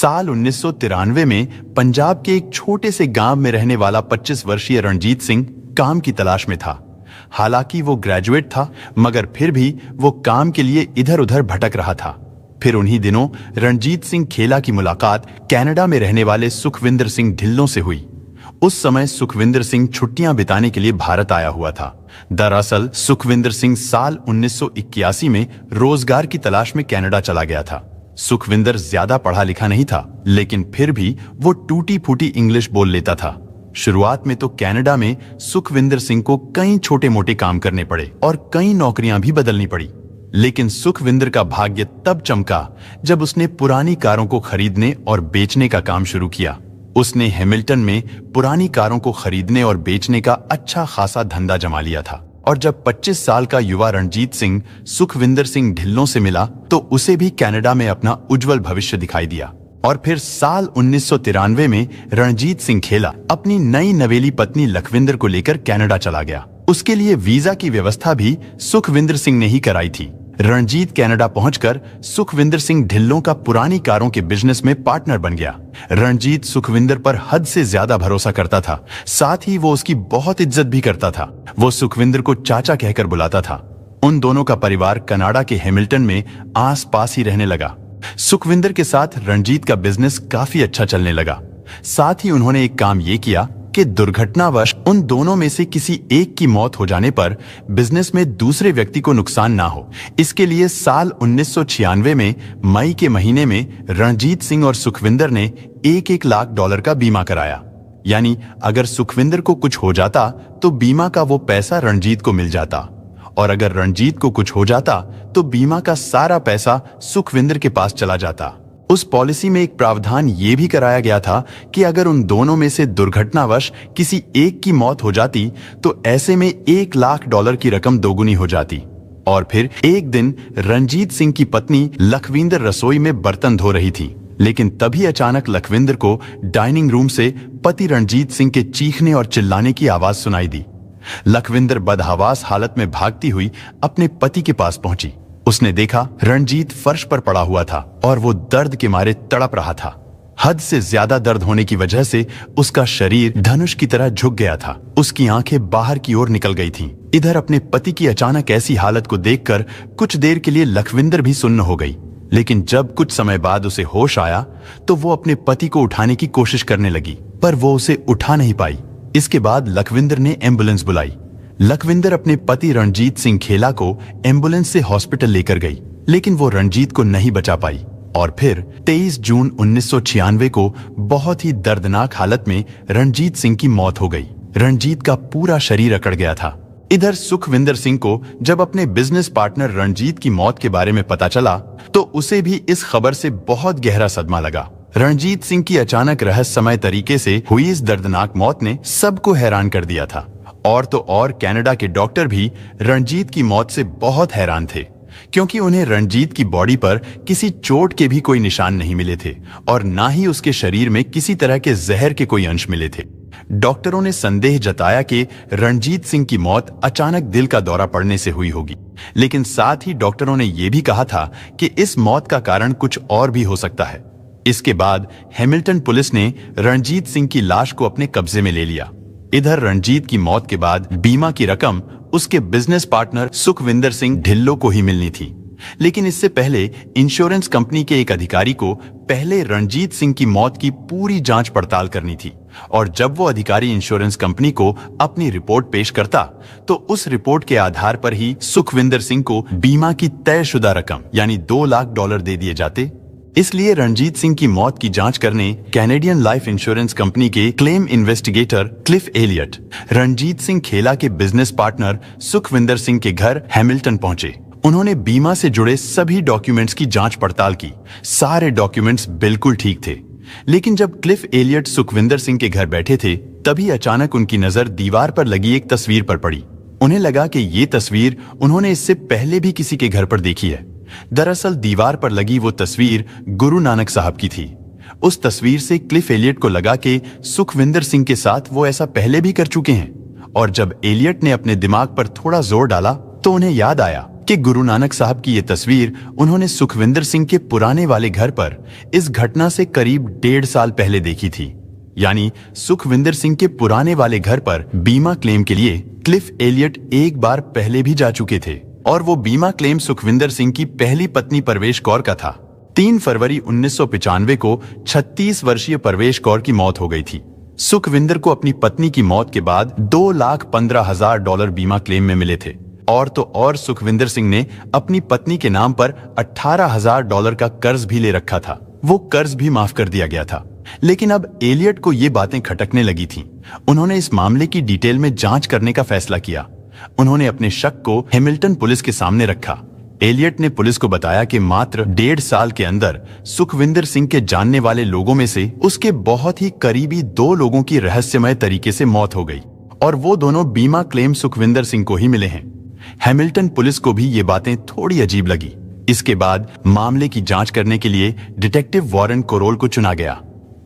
साल 1993 में पंजाब के एक छोटे से गांव में रहने वाला 25 वर्षीय रणजीत सिंह काम की तलाश में था। हालांकि वो ग्रेजुएट था, मगर फिर भी वो काम के लिए इधर उधर भटक रहा था। फिर उन्हीं दिनों रणजीत सिंह खेला की मुलाकात कनाडा में रहने वाले सुखविंदर सिंह ढिल्लों से हुई। उस समय सुखविंदर सिंह छुट्टियां बिताने के लिए भारत आया हुआ था। दरअसल सुखविंदर सिंह साल 1981 में रोजगार की तलाश में कनाडा चला गया था। सुखविंदर ज्यादा पढ़ा लिखा नहीं था, लेकिन फिर भी वो टूटी फूटी इंग्लिश बोल लेता था। शुरुआत में तो कनाडा में सुखविंदर सिंह को कई छोटे मोटे काम करने पड़े और कई नौकरियां भी बदलनी पड़ी। लेकिन सुखविंदर का भाग्य तब चमका जब उसने पुरानी कारों को खरीदने और बेचने का काम शुरू किया। उसने हैमिल्टन में पुरानी कारों को खरीदने और बेचने का अच्छा खासा धंधा जमा लिया था। और जब 25 साल का युवा रणजीत सिंह सुखविंदर सिंह ढिल्लों से मिला तो उसे भी कनाडा में अपना उज्जवल भविष्य दिखाई दिया। और फिर साल 1993 में रणजीत सिंह खेला अपनी नई नवेली पत्नी लखविंदर को लेकर कनाडा चला गया। उसके लिए वीजा की व्यवस्था भी सुखविंदर सिंह ने ही कराई थी। रणजीत कनाडा पहुंचकर सुखविंदर सिंह ढिल्लों का पुरानी कारों के बिजनेस में पार्टनर बन गया। रणजीत सुखविंदर पर हद से ज्यादा भरोसा करता था, साथ ही वो उसकी बहुत इज्जत भी करता था। वो सुखविंदर को चाचा कहकर बुलाता था। उन दोनों का परिवार कनाडा के हैमिल्टन में आस पास ही रहने लगा। सुखविंदर के साथ रणजीत का बिजनेस काफी अच्छा चलने लगा। साथ ही उन्होंने एक काम ये किया कि दुर्घटनावश उन दोनों में से किसी एक की मौत हो जाने पर बिजनेस में दूसरे व्यक्ति को नुकसान ना हो, इसके लिए साल 1996 में मई के महीने में रणजीत सिंह और सुखविंदर ने $1 लाख का बीमा कराया। यानी अगर सुखविंदर को कुछ हो जाता तो बीमा का वो पैसा रणजीत को मिल जाता, और अगर रणजीत को कुछ हो जाता तो बीमा का सारा पैसा सुखविंदर के पास चला जाता। उस पॉलिसी में एक प्रावधान ये भी कराया गया था कि अगर उन दोनों में से दुर्घटनावश किसी एक की मौत हो जाती तो ऐसे में $1 लाख की रकम दोगुनी हो जाती। और फिर एक दिन रणजीत सिंह की पत्नी लखविंदर रसोई में बर्तन धो रही थी, लेकिन तभी अचानक लखविंदर को डाइनिंग रूम से पति रणजीत सिंह के चीखने और चिल्लाने की आवाज सुनाई दी। लखविंदर बदहवास हालत में भागती हुई अपने पति के पास पहुंची। उसने देखा रणजीत फर्श पर पड़ा हुआ था और वो दर्द के मारे तड़प रहा था। हद से ज्यादा दर्द होने की वजह से उसका शरीर धनुष की तरह झुक गया था। उसकी आंखें बाहर की ओर निकल गई थीं। इधर अपने पति की अचानक ऐसी हालत को देखकर कुछ देर के लिए लखविंदर भी सुन्न हो गई, लेकिन जब कुछ समय बाद उसे होश आया तो वो अपने पति को उठाने की कोशिश करने लगी, पर वो उसे उठा नहीं पाई। इसके बाद लखविंदर ने एम्बुलेंस बुलाई। लखविंदर अपने पति रणजीत सिंह खेला को एम्बुलेंस से हॉस्पिटल लेकर गई, लेकिन वो रणजीत को नहीं बचा पाई। और फिर 23 जून 1996 को बहुत ही दर्दनाक हालत में रणजीत सिंह की मौत हो गई। रणजीत का पूरा शरीर अकड़ गया था। इधर सुखविंदर सिंह को जब अपने बिजनेस पार्टनर रणजीत की मौत के बारे में पता चला तो उसे भी इस खबर से बहुत गहरा सदमा लगा। रणजीत सिंह की अचानक रहस्यमय तरीके से हुई इस दर्दनाक मौत ने सबको हैरान कर दिया था। और तो और कनाडा के डॉक्टर भी रणजीत की मौत से बहुत हैरान थे, क्योंकि उन्हें रणजीत की बॉडी पर किसी चोट के भी कोई निशान नहीं मिले थे और ना ही उसके शरीर में किसी तरह के जहर के कोई अंश मिले थे। डॉक्टरों ने संदेह जताया कि रणजीत सिंह की मौत अचानक दिल का दौरा पड़ने से हुई होगी, लेकिन साथ ही डॉक्टरों ने यह भी कहा था कि इस मौत का कारण कुछ और भी हो सकता है। इसके बाद हैमिल्टन पुलिस ने रणजीत सिंह की लाश को अपने कब्जे में ले लिया। इधर रणजीत की मौत के बाद बीमा की रकम उसके बिजनेस पार्टनर सुखविंदर सिंह ढिल्लों को ही मिलनी थी, लेकिन इससे पहले इंश्योरेंस कंपनी के एक अधिकारी को पहले रणजीत सिंह की मौत की पूरी जांच पड़ताल करनी थी। और जब वो अधिकारी इंश्योरेंस कंपनी को अपनी रिपोर्ट पेश करता तो उस रिपोर्ट के आधार पर ही सुखविंदर सिंह को बीमा की तयशुदा रकम यानी $2 लाख दे दिए जाते। इसलिए रणजीत सिंह की मौत की जांच करने कैनेडियन लाइफ इंश्योरेंस कंपनी के claim investigator Cliff Elliott Ranjit Singh Khela के बिजनेस पार्टनर सुखविंदर सिंह के घर हैमिल्टन पहुंचे। उन्होंने बीमा से जुड़े सभी डॉक्यूमेंट्स की जांच पड़ताल की। सारे डॉक्यूमेंट्स बिल्कुल ठीक थे, लेकिन जब क्लिफ एलियट सुखविंदर सिंह के घर बैठे थे तभी अचानक उनकी नजर दीवार पर लगी एक तस्वीर पर पड़ी। उन्हें लगा कि ये तस्वीर उन्होंने इससे पहले भी किसी के घर पर देखी है। दरअसल दीवार पर लगी वो तस्वीर गुरु नानक साहब की थी। उस तस्वीर से क्लिफ एलियट को लगा कि सुखविंदर सिंह के साथ वो ऐसा पहले भी कर चुके हैं। और जब एलियट ने अपने दिमाग पर थोड़ा जोर डाला तो उन्हें याद आया कि गुरु नानक साहब की ये तस्वीर उन्होंने सुखविंदर सिंह के पुराने वाले घर पर इस घटना से करीब 1.5 साल पहले देखी थी। यानी सुखविंदर सिंह के पुराने वाले घर पर बीमा क्लेम के लिए क्लिफ एलियट एक बार पहले भी जा चुके थे और वो बीमा क्लेम सुखविंदर सिंह की पहली पत्नी परवेश कौर का था। 3 फरवरी 1995 को 36 वर्षीय परवेश कौर की मौत हो गई थी। सुखविंदर को अपनी पत्नी की मौत के बाद $2,15,000 बीमा क्लेम में मिले थे और तो और सुखविंदर सिंह ने अपनी पत्नी के नाम पर $18,000 का कर्ज भी ले रखा था। वो कर्ज भी माफ कर दिया गया था। लेकिन अब एलियट को ये बातें खटकने लगी थीं। उन्होंने इस मामले की डिटेल में जांच करने का फैसला किया। उन्होंने अपने शक को हैमिल्टन पुलिस के सामने रखा। एलियट ने पुलिस को बताया कि मात्र 1.5 साल के अंदर सुखविंदर सिंह के जानने वाले लोगों में से उसके बहुत ही करीबी 2 लोगों की रहस्यमय तरीके से मौत हो गई और वो दोनों बीमा क्लेम सुखविंदर सिंह को ही मिले हैं। हैमिल्टन पुलिस को भी ये बातें थोड़ी अजीब लगी। इसके बाद मामले की जांच करने के लिए डिटेक्टिव वॉरेन कोरोल को चुना गया।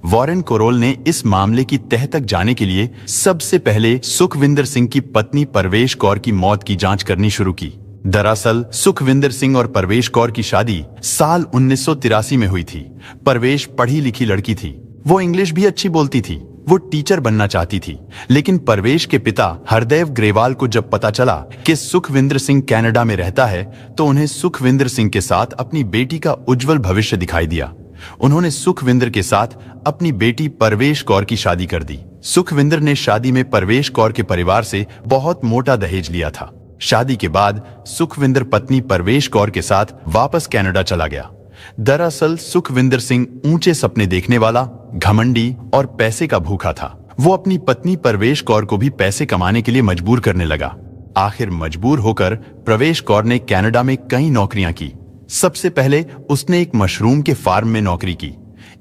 वॉरेन कोरोल ने इस मामले की तह तक जाने के लिए सबसे पहले सुखविंदर सिंह की पत्नी परवेश कौर की मौत की जांच करनी शुरू की। दरअसल सुखविंदर सिंह और परवेश कौर की शादी साल 1983 में हुई थी। परवेश पढ़ी लिखी लड़की थी। वो इंग्लिश भी अच्छी बोलती थी। वो टीचर बनना चाहती थी। लेकिन परवेश के पिता हरदेव ग्रेवाल को जब पता चला कि सुखविंदर सिंह कनाडा में रहता है तो उन्हें सुखविंदर सिंह के साथ अपनी बेटी का उज्जवल भविष्य दिखाई दिया। उन्होंने सुखविंदर के साथ अपनी बेटी परवेश कौर की शादी कर दी। सुखविंदर ने शादी में परवेश कौर के परिवार से बहुत मोटा दहेज लिया था। शादी के बाद सुखविंदर पत्नी परवेश कौर के साथ वापस कनाडा चला गया। दरअसल सुखविंदर सिंह ऊंचे सपने देखने वाला, घमंडी और पैसे का भूखा था। वो अपनी पत्नी परवेश कौर को भी पैसे कमाने के लिए मजबूर करने लगा। आखिर मजबूर होकर परवेश कौर ने कनाडा में कई नौकरियां की। सबसे पहले उसने एक मशरूम के फार्म में नौकरी की।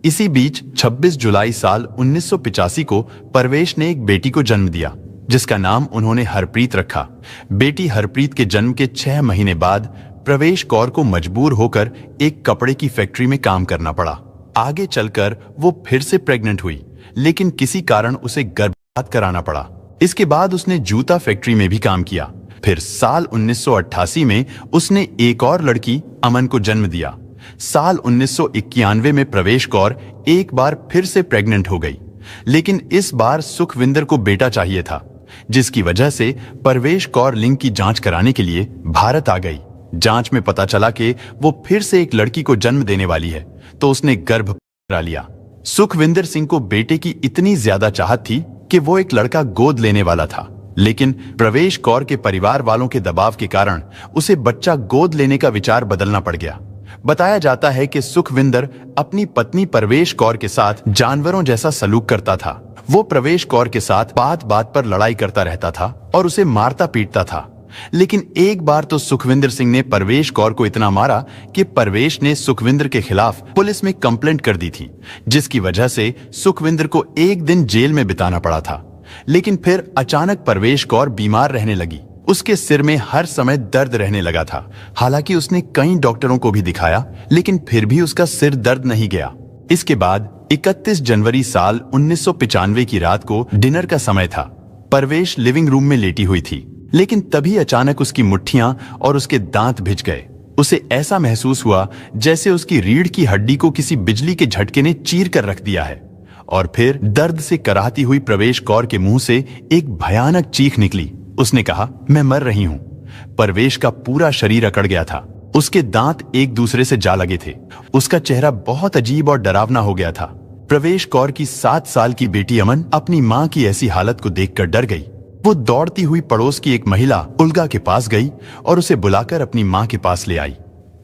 इसी बीच 26 जुलाई साल 1985 को परवेश ने एक बेटी को जन्म दिया जिसका नाम उन्होंने हरप्रीत रखा। बेटी हरप्रीत के जन्म के 6 महीने बाद परवेश कौर को मजबूर होकर एक कपड़े की फैक्ट्री में काम करना पड़ा। आगे चलकर वो फिर से प्रेग्नेंट हुई, लेकिन किसी कारण उसे गर्भपात कराना पड़ा। इसके बाद उसने जूता फैक्ट्री में भी काम किया। फिर साल 1988 में उसने एक और लड़की अमन को जन्म दिया। साल 1991 में परवेश कौर एक बार फिर से प्रेग्नेंट हो गई, लेकिन इस बार सुखविंदर को बेटा चाहिए था, जिसकी वजह से परवेश कौर लिंग की जांच कराने के लिए भारत आ गई। जांच में पता चला कि वो फिर से एक लड़की को जन्म देने वाली है, तो उसने गर्भ करा लिया। सुखविंदर सिंह को बेटे की इतनी ज्यादा चाहत थी कि वो एक लड़का गोद लेने वाला था, लेकिन परवेश कौर के परिवार वालों के दबाव के कारण उसे बच्चा गोद लेने का विचार बदलना पड़ गया। बताया जाता है कि सुखविंदर अपनी पत्नी परवेश कौर के साथ जानवरों जैसा सलूक करता था। वो परवेश कौर के साथ बात बात पर लड़ाई करता रहता था और उसे मारता पीटता था। लेकिन एक बार तो सुखविंदर सिंह ने परवेश कौर को इतना मारा कि परवेश ने सुखविंदर के खिलाफ पुलिस में कंप्लेंट कर दी थी, जिसकी वजह से सुखविंदर को एक दिन जेल में बिताना पड़ा था। लेकिन फिर अचानक परवेश कौर बीमार रहने लगी। उसके सिर में हर समय दर्द रहने लगा था। हालांकि उसने कई डॉक्टरों को भी दिखाया, लेकिन फिर भी उसका सिर दर्द नहीं गया। इसके बाद 31 जनवरी साल 1995 की रात को डिनर का समय था। परवेश लिविंग रूम में लेटी हुई थी, लेकिन तभी अचानक उसकी मुट्ठियां और उसके दांत भिज गए। उसे ऐसा महसूस हुआ जैसे उसकी रीढ़ की हड्डी को किसी बिजली के झटके ने चीर कर रख दिया है। और फिर दर्द से कराहती हुई परवेश कौर के मुंह से एक भयानक चीख निकली। उसने कहा, मैं मर रही हूं। परवेश का पूरा शरीर अकड़ गया था। उसके दांत एक दूसरे से जा लगे थे। उसका चेहरा बहुत अजीब और डरावना हो गया था। परवेश कौर की 7 साल की बेटी अमन अपनी मां की ऐसी हालत को देखकर डर गई। वो दौड़ती हुई पड़ोस की एक महिला उल्गा के पास गई और उसे बुलाकर अपनी मां के पास ले आई।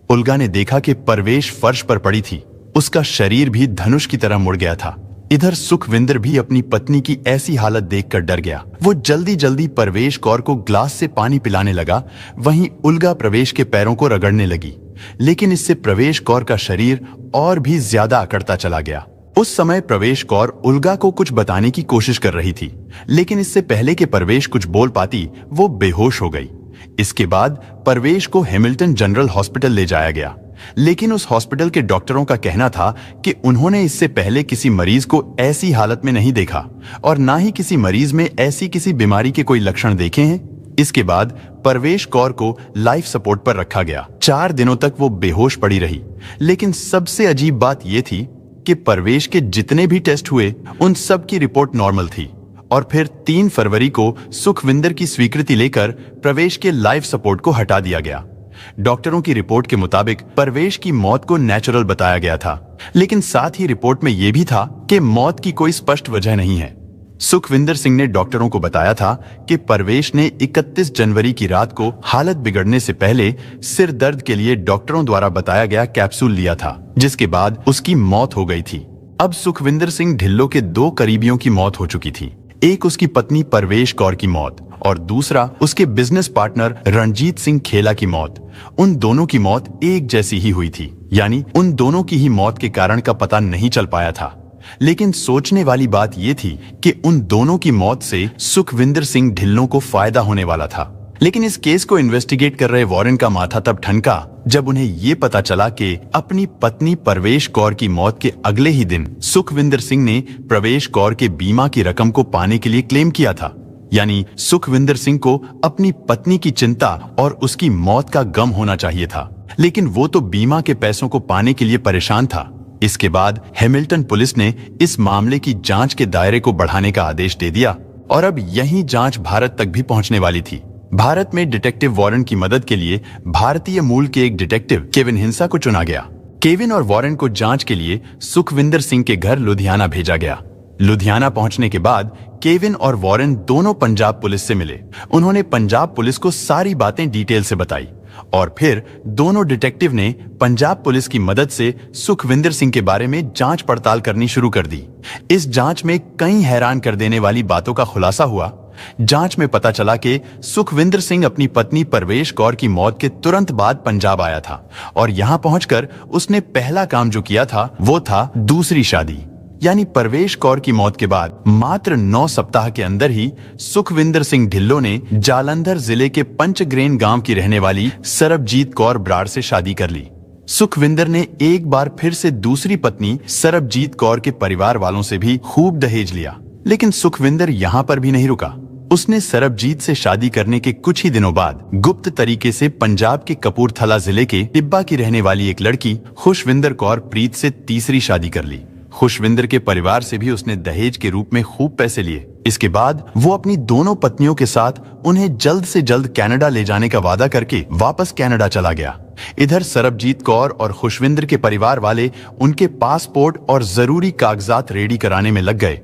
उल्गा ने देखा कि परवेश फर्श पर पड़ी थी। उसका शरीर भी धनुष की तरह मुड़ गया था। इधर सुखविंदर भी अपनी पत्नी की ऐसी हालत देखकर डर गया। वो जल्दी जल्दी परवेश कौर को ग्लास से पानी पिलाने लगा। वहीं उल्गा परवेश के पैरों को रगड़ने लगी, लेकिन इससे परवेश कौर का शरीर और भी ज्यादा अकड़ता चला गया। उस समय परवेश कौर उल्गा को कुछ बताने की कोशिश कर रही थी, लेकिन इससे पहले कि परवेश कुछ बोल पाती, वो बेहोश हो गई। इसके बाद परवेश को हैमिल्टन जनरल हॉस्पिटल ले जाया गया, लेकिन उस हॉस्पिटल के डॉक्टरों का कहना था कि उन्होंने इससे पहले किसी मरीज को ऐसी हालत में नहीं देखा और ना ही किसी मरीज में ऐसी किसी बीमारी के कोई लक्षण देखे हैं। इसके बाद परवेश कौर को लाइफ सपोर्ट पर रखा गया। 4 दिनों तक वो बेहोश पड़ी रही। लेकिन सबसे अजीब बात यह थी कि परवेश के जितने भी टेस्ट हुए उन सब की रिपोर्ट नॉर्मल थी। और फिर 3 फरवरी को सुखविंदर की स्वीकृति लेकर परवेश के लाइफ सपोर्ट को हटा दिया गया। डॉक्टरों की रिपोर्ट के मुताबिक परवेश की मौत को नेचुरल बताया गया था, लेकिन साथ ही रिपोर्ट में यह भी था कि मौत की कोई स्पष्ट वजह नहीं है। सुखविंदर सिंह ने डॉक्टरों को बताया था कि परवेश ने 31 जनवरी की रात को हालत बिगड़ने से पहले सिर दर्द के लिए डॉक्टरों द्वारा बताया गया कैप्सूल लिया था, जिसके बाद उसकी मौत हो गई थी। अब सुखविंदर सिंह ढिल्लों के 2 करीबियों की मौत हो चुकी थी। एक उसकी पत्नी परवेश कौर की मौत और दूसरा उसके बिजनेस पार्टनर रणजीत सिंह खेला की मौत। उन दोनों की मौत एक जैसी ही हुई थी, यानी उन दोनों की ही मौत के कारण का पता नहीं चल पाया था। लेकिन सोचने वाली बात यह थी कि उन दोनों की मौत से सुखविंदर सिंह ढिल्लों को फायदा होने वाला था। लेकिन इस केस को इन्वेस्टिगेट कर रहे वारन का माथा तब ठनका जब उन्हें यह पता चला कि अपनी पत्नी परवेश कौर की मौत के अगले ही दिन सुखविंदर सिंह ने परवेश कौर के बीमा की रकम को पाने के लिए क्लेम किया था। यानी सुखविंदर सिंह को अपनी पत्नी की चिंता और उसकी मौत का गम होना चाहिए था, लेकिन वो तो बीमा के पैसों को पाने के लिए परेशान था। इसके बाद हैमिल्टन पुलिस ने इस मामले की जांच के दायरे को बढ़ाने का आदेश दे दिया और अब यही जांच भारत तक भी पहुंचने वाली थी। भारत में डिटेक्टिव वॉरेन की मदद के लिए भारतीय मूल के एक डिटेक्टिव केविन हिंसा को चुना गया। केविन और वॉरेन को जांच के लिए सुखविंदर सिंह के घर लुधियाना भेजा गया। लुधियाना पहुंचने के बाद केविन और वॉरेन दोनों पंजाब पुलिस से मिले। उन्होंने पंजाब पुलिस को सारी बातें डिटेल से बताई और फिर दोनों डिटेक्टिव ने पंजाब पुलिस की मदद से सुखविंदर सिंह के बारे में जांच पड़ताल करनी शुरू कर दी। इस जांच में कई हैरान कर देने वाली बातों का खुलासा हुआ। जांच में पता चला कि सुखविंदर सिंह अपनी पत्नी परवेश कौर की मौत के तुरंत बाद पंजाब आया था और यहां पहुंचकर उसने पहला काम जो किया था वो था दूसरी शादी। यानी परवेश कौर की मौत के बाद मात्र 9 सप्ताह के अंदर ही सुखविंदर सिंह ढिल्लों ने जालंधर जिले के पंचग्रेन गांव की रहने वाली सरबजीत कौर बराड़ से शादी कर ली। सुखविंदर ने एक बार फिर से दूसरी पत्नी सरबजीत कौर के परिवार वालों से भी खूब दहेज लिया। लेकिन सुखविंदर यहां पर भी नहीं रुका। उसने सरबजीत से शादी करने के कुछ ही दिनों बाद गुप्त तरीके से पंजाब के कपूरथला जिले के टिब्बा की रहने वाली एक लड़की खुशविंदर कौर प्रीत से तीसरी शादी कर ली। खुशविंदर के परिवार से भी उसने दहेज के रूप में खूब पैसे लिए। इसके बाद वो अपनी दोनों पत्नियों के साथ उन्हें जल्द से जल्द कनाडा ले जाने का वादा करके वापस कनाडा चला गया। इधर सरबजीत कौर और खुशविंदर के परिवार वाले उनके पासपोर्ट और जरूरी कागजात रेडी कराने में लग गए।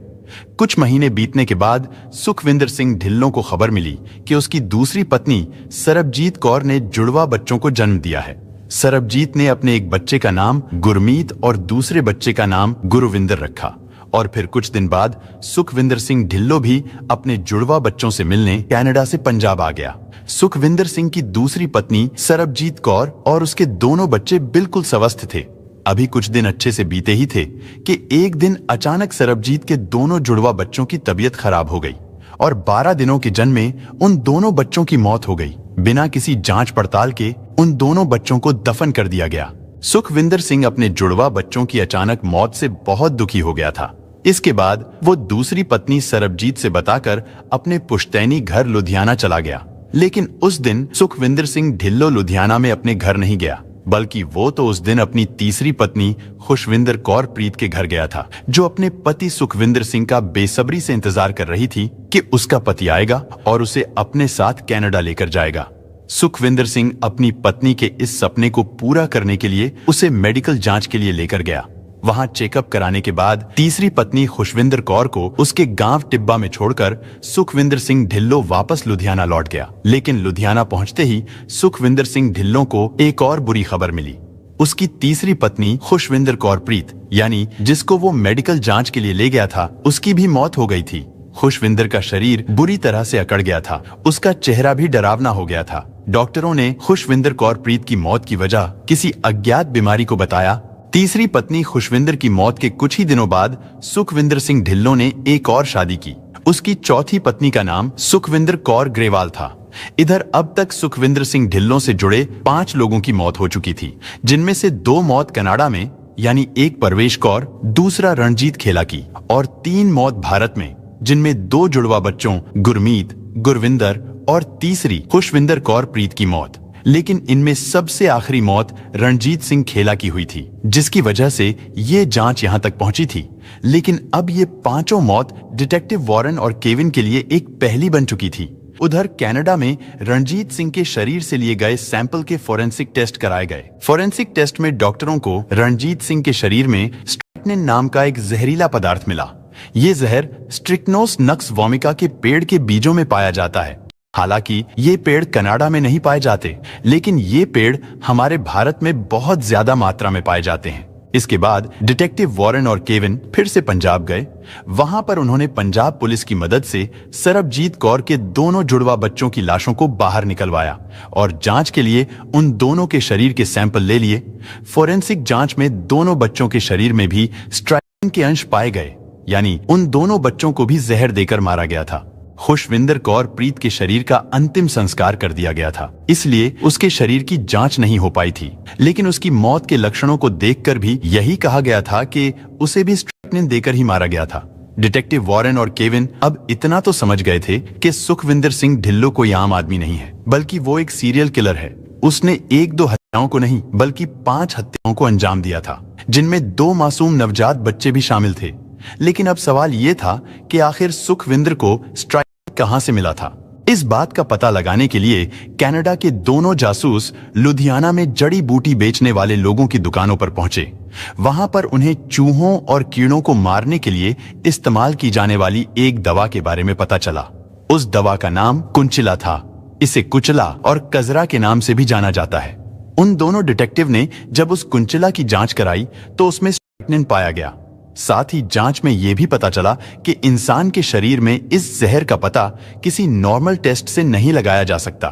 कुछ महीने बीतने के बाद सुखविंदर सिंह ढिल्लों को खबर मिली कि उसकी दूसरी पत्नी सरबजीत कौर ने जुड़वा बच्चों को जन्म दिया है। सरबजीत ने अपने एक बच्चे का नाम गुरमीत और दूसरे बच्चे का नाम गुरुविंदर रखा। और फिर कुछ दिन बाद सुखविंदर सिंह ढिल्लों भी अपने जुड़वा बच्चों से मिलने कनाडा से पंजाब आ गया। सुखविंदर सिंह की दूसरी पत्नी सरबजीत कौर और उसके दोनों बच्चे बिल्कुल स्वस्थ थे। अभी कुछ दिन अच्छे से बीते ही थे कि एक दिन अचानक सरबजीत के दोनों जुड़वा बच्चों की तबीयत खराब हो गई और 12 दिनों के जन्म में उन दोनों बच्चों की मौत हो गई। बिना किसी जांच पड़ताल के उन दोनों बच्चों को दफन कर दिया गया। सुखविंदर सिंह अपने जुड़वा बच्चों की अचानक मौत से बहुत दुखी हो गया था। इसके बाद वो दूसरी पत्नी सरबजीत से बताकर अपने पुश्तैनी घर लुधियाना चला गया। लेकिन उस दिन सुखविंदर सिंह ढिल्लों लुधियाना में अपने घर नहीं गया, बल्कि वो तो उस दिन अपनी तीसरी पत्नी खुशविंदर कौर प्रीत के घर गया था, जो अपने पति सुखविंदर सिंह का बेसब्री से इंतजार कर रही थी कि उसका पति आएगा और उसे अपने साथ कनाडा लेकर जाएगा। सुखविंदर सिंह अपनी पत्नी के इस सपने को पूरा करने के लिए उसे मेडिकल जांच के लिए लेकर गया। वहां चेकअप कराने के बाद तीसरी पत्नी खुशविंदर कौर को उसके गांव टिब्बा में छोड़कर सुखविंदर सिंह ढिल्लों वापस लुधियाना लौट गया। लेकिन लुधियाना पहुंचते ही सुखविंदर सिंह ढिल्लों को एक और बुरी खबर मिली। उसकी तीसरी पत्नी खुशविंदर कौर प्रीत, यानी जिसको वो मेडिकल जांच के लिए ले गया था, उसकी भी मौत हो गई थी। खुशविंदर का शरीर बुरी तरह से अकड़ गया था। उसका चेहरा भी डरावना हो गया था। डॉक्टरों ने खुशविंदर कौर प्रीत की मौत की वजह किसी अज्ञात बीमारी को बताया। तीसरी पत्नी खुशविंदर की मौत के कुछ ही दिनों बाद सुखविंदर सिंह ढिल्लों ने एक और शादी की। उसकी चौथी पत्नी का नाम सुखविंदर कौर ग्रेवाल था। इधर अब तक सुखविंदर सिंह ढिल्लों से जुड़े 5 लोगों की मौत हो चुकी थी, जिनमें से 2 मौत कनाडा में, यानी एक परवेश कौर, दूसरा रणजीत खेला की, और 3 मौत भारत में, जिनमें 2 जुड़वा बच्चों गुरमीत, गुरविंदर और तीसरी खुशविंदर कौर प्रीत की मौत। लेकिन इनमें सबसे आखिरी मौत रणजीत सिंह खेला की हुई थी, जिसकी वजह से ये जांच यहां तक पहुंची थी। लेकिन अब ये पांचों मौत डिटेक्टिव वॉरेन और केविन के लिए एक पहेली बन चुकी थी। उधर कनाडा में रणजीत सिंह के शरीर से लिए गए सैंपल के फोरेंसिक टेस्ट कराए गए। फोरेंसिक टेस्ट में डॉक्टरों को रणजीत सिंह के शरीर में स्ट्राइक्निन नाम का एक जहरीला पदार्थ मिला। ये जहर स्ट्रिक्नोस नक्स वोमिका के पेड़ के बीजों में पाया जाता है। हालांकि ये पेड़ कनाडा में नहीं पाए जाते, लेकिन ये पेड़ हमारे भारत में बहुत ज्यादा मात्रा में पाए जाते हैं। इसके बाद डिटेक्टिव वॉरेन और केविन फिर से पंजाब गए। वहां पर उन्होंने पंजाब पुलिस की मदद से सरबजीत कौर के दोनों जुड़वा बच्चों की लाशों को बाहर निकलवाया और जांच के लिए उन दोनों के शरीर के सैंपल ले लिए। फोरेंसिक जांच में दोनों बच्चों के शरीर में भी स्ट्राइक्निन के अंश पाए गए, यानी उन दोनों बच्चों को भी जहर देकर मारा गया था। खुशविंदर कौर प्रीत के शरीर का अंतिम संस्कार कर दिया गया था, इसलिए उसके शरीर की जांच नहीं हो पाई थी। लेकिन उसकी मौत के लक्षणों को देखकर भी यही कहा गया था कि उसे भी स्ट्राइक्निन देकर ही मारा गया था। डिटेक्टिव वॉरेन और केविन अब इतना तो समझ गए थे कि सुखविंदर सिंह ढिल्लो कोई आम आदमी नहीं है, बल्कि वो एक सीरियल किलर है। उसने 1-2 हत्याओं को नहीं, बल्कि 5 हत्याओं को अंजाम दिया था, जिनमें 2 मासूम नवजात बच्चे भी शामिल थे। लेकिन अब सवाल ये था कि आखिर सुखविंदर को स्ट्राइक्निन कहां से मिला था। इस बात का पता लगाने के लिए कनाडा के दोनों जासूस लुधियाना में जड़ी बूटी बेचने वाले लोगों की दुकानों पर पहुंचे। वहां पर उन्हें चूहों और कीड़ों को मारने के लिए इस्तेमाल की जाने वाली एक दवा के बारे में पता चला। उस दवा का नाम कुंचिला था। इसे कुचला और कजरा के नाम से भी जाना जाता है। उन दोनों डिटेक्टिव ने जब उस कुंचिला की जांच कराई तो उसमें स्ट्राइक्निन पाया गया। साथ ही जांच में यह भी पता चला कि इंसान के शरीर में इस जहर का पता किसी नॉर्मल टेस्ट से नहीं लगाया जा सकता।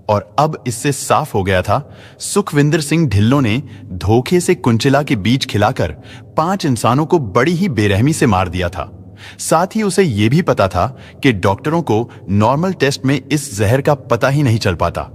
और अब इससे साफ हो गया था, सुखविंदर सिंह ढिल्लो ने धोखे से कुंचिला के बीज खिलाकर 5 इंसानों को बड़ी ही बेरहमी से मार दिया था। साथ ही उसे यह भी पता था कि डॉक्टरों को नॉर्मल टेस्ट में इस जहर का पता ही नहीं चल पाता।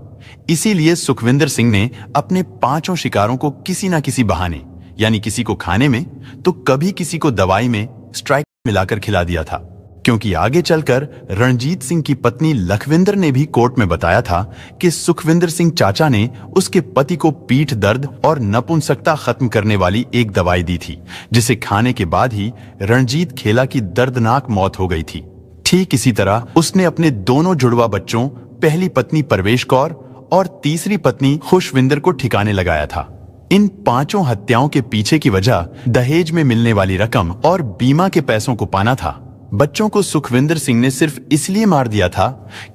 इसीलिए सुखविंदर सिंह ने अपने 5 शिकारों को किसी न किसी बहाने, यानी किसी को खाने में तो कभी किसी को दवाई में स्ट्राइक मिलाकर खिला दिया था। क्योंकि आगे चलकर रणजीत सिंह की पत्नी लखविंदर ने भी कोर्ट में बताया था कि सुखविंदर सिंह चाचा ने उसके पति को पीठ दर्द और नपुंसकता खत्म करने वाली एक दवाई दी थी, जिसे खाने के बाद ही रणजीत खेला की दर्दनाक मौत हो गई थी। ठीक इसी तरह उसने अपने दोनों जुड़वा बच्चों, पहली पत्नी परवेश कौर और तीसरी पत्नी खुशविंदर को ठिकाने लगाया था। इन 5 हत्याओं के पीछे की वजह दहेज में मिलने वाली रकम और बीमा के पैसों को पाना था। बच्चों को सुखविंदर सिंह ने सिर्फ इसलिए मार दिया था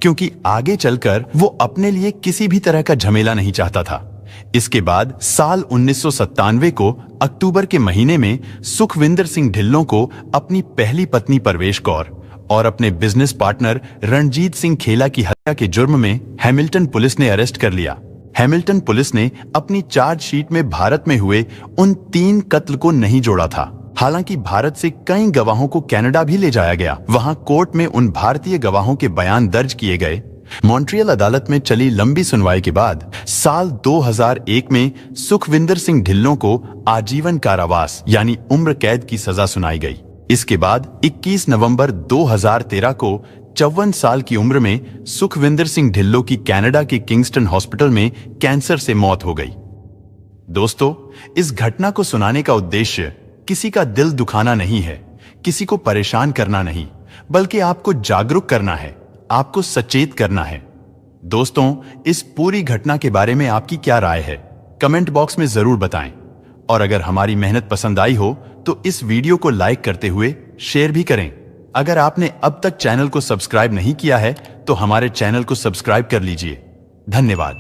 क्योंकि आगे चलकर वो अपने लिए किसी भी तरह का झमेला नहीं चाहता था। इसके बाद साल 1997 को अक्टूबर के महीने में सुखविंदर सिंह ढिल्लों को अपनी पहली पत्नी परवेश कौर और अपने बिजनेस पार्टनर रणजीत सिंह खेला की हत्या के जुर्म में हैमिल्टन पुलिस ने अरेस्ट कर लिया। हैमिल्टन पुलिस ने अपनी चार्जशीट में भारत में हुए उन 3 कत्ल को नहीं जोड़ा था। हालांकि भारत से कई गवाहों को कनाडा भी ले जाया गया। वहां कोर्ट में उन भारतीय गवाहों के बयान दर्ज किए गए। मॉन्ट्रियल अदालत में चली लंबी सुनवाई के बाद साल 2001 में सुखविंदर सिंह ढिल्लों को आजीवन कारावास यानी उम्र कैद की सजा सुनाई गई। इसके बाद 21 नवंबर 2013 को 54 साल की उम्र में सुखविंदर सिंह ढिल्लो की कनाडा के किंगस्टन हॉस्पिटल में कैंसर से मौत हो गई। दोस्तों, इस घटना को सुनाने का उद्देश्य किसी का दिल दुखाना नहीं है, किसी को परेशान करना नहीं, बल्कि आपको जागरूक करना है, आपको सचेत करना है। दोस्तों, इस पूरी घटना के बारे में आपकी क्या राय है, कमेंट बॉक्स में जरूर बताएं। और अगर हमारी मेहनत पसंद आई हो तो इस वीडियो को लाइक करते हुए शेयर भी करें। अगर आपने अब तक चैनल को सब्सक्राइब नहीं किया है तो हमारे चैनल को सब्सक्राइब कर लीजिए। धन्यवाद।